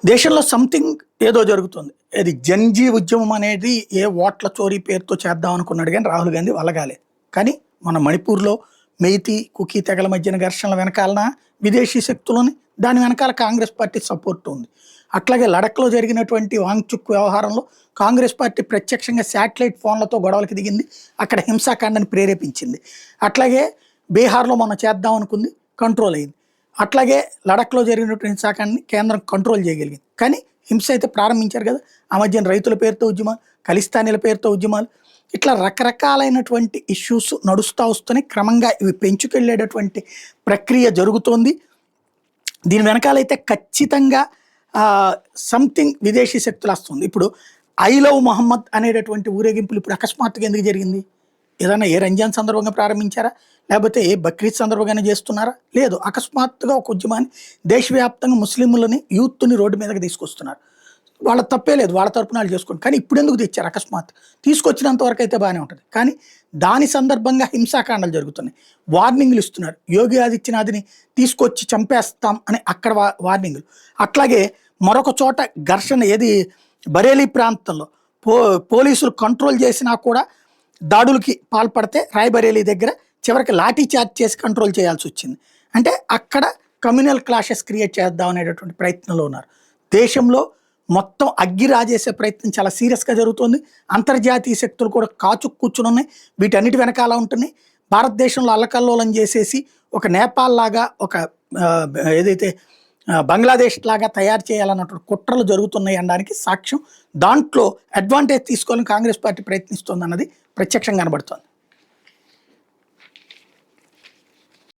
దేశంలో సంథింగ్ ఏదో జరుగుతుంది. అది జంజీ ఉద్యమం అనేది ఏ ఓట్ల చోరీ పేరుతో చేద్దాం అనుకున్నాడు కానీ రాహుల్ గాంధీ వల్లగాలే. కానీ మన మణిపూర్‌లో మెయితీ, కుకీ తెగల మధ్యన ఘర్షణల వెనకాలన విదేశీ శక్తులని, దాని వెనకాల కాంగ్రెస్ పార్టీ సపోర్ట్ ఉంది. అట్లాగే లడఖ్‌లో జరిగినటువంటి వాంగ్‌చుక్ వ్యవహారంలో కాంగ్రెస్ పార్టీ ప్రత్యక్షంగా శాటిలైట్ ఫోన్లతో గొడవలకు దిగింది. అక్కడ హింసాకాండని ప్రేరేపించింది. అట్లాగే బీహార్‌లో మొన్న చేద్దాం అనుకుంది, కంట్రోల్ అయింది. అట్లాగే లడఖ్‌లో జరిగినటువంటి హింసాకాండని కేంద్రం కంట్రోల్ చేయగలిగింది. కానీ హింస అయితే ప్రారంభించారు కదా! ఆ మధ్యన రైతుల పేరుతో ఉద్యమాలు, ఖలిస్తానీల పేరుతో ఉద్యమాలు, ఇట్లా రకరకాలైనటువంటి ఇష్యూస్ నడుస్తా వస్తున్నాయి. క్రమంగా ఇవి పెంచుకెళ్ళేటటువంటి ప్రక్రియ జరుగుతోంది. దీని వెనకాలైతే ఖచ్చితంగా సంథింగ్ విదేశీ శక్తులు వస్తుంది. ఇప్పుడు ఐ లవ్ మొహమ్మద్ అనేటటువంటి ఊరేగింపులు ఇప్పుడు అకస్మాత్తుగా ఎందుకు జరిగింది? ఏదైనా ఏ రంజాన్ సందర్భంగా ప్రారంభించారా? లేకపోతే ఏ బక్రీద్ సందర్భంగానే చేస్తున్నారా? లేదు, అకస్మాత్తుగా ఒక ఉద్యమాన్ని దేశవ్యాప్తంగా ముస్లింలని, యూత్ని రోడ్డు మీదకి తీసుకొస్తున్నారు. వాళ్ళ తప్పే లేదు, వాళ్ళ తరపున వాళ్ళు చేసుకోండి. కానీ ఇప్పుడు ఎందుకు తెచ్చారు అకస్మాత్? తీసుకొచ్చినంత వరకు అయితే బాగానే ఉంటుంది. కానీ దాని సందర్భంగా హింసాకాండాలు జరుగుతున్నాయి. వార్నింగ్లు ఇస్తున్నారు. యోగి ఆదిత్యనాథ్ని తీసుకొచ్చి చంపేస్తాం అని అక్కడ వార్నింగ్లు. అట్లాగే మరొక చోట ఘర్షణ, ఏది బరేలీ ప్రాంతంలో పోలీసులు కంట్రోల్ చేసినా కూడా దాడులకి పాల్పడితే రాయ్బరేలీ దగ్గర చివరికి లాఠీ చార్జ్ చేసి కంట్రోల్ చేయాల్సి వచ్చింది. అంటే అక్కడ కమ్యూనల్ క్లాషెస్ క్రియేట్ చేద్దాం అనేటటువంటి ప్రయత్నంలో ఉన్నారు. దేశంలో మొత్తం అగ్గి రాజేసే ప్రయత్నం చాలా సీరియస్గా జరుగుతుంది. అంతర్జాతీయ శక్తులు కూడా కూర్చుని ఉన్నాయి. వీటన్నిటి వెనకాల ఉంటున్నాయి. భారతదేశంలో అల్లకల్లోలం చేసేసి ఒక నేపాల్ లాగా, ఒక ఏదైతే బంగ్లాదేశ్ లాగా తయారు చేయాలన్నటువంటి కుట్రలు జరుగుతున్నాయి అనడానికి సాక్ష్యం. దాంట్లో అడ్వాంటేజ్ తీసుకోవాలని కాంగ్రెస్ పార్టీ ప్రయత్నిస్తోంది అన్నది ప్రత్యక్షంగా కనబడుతోంది.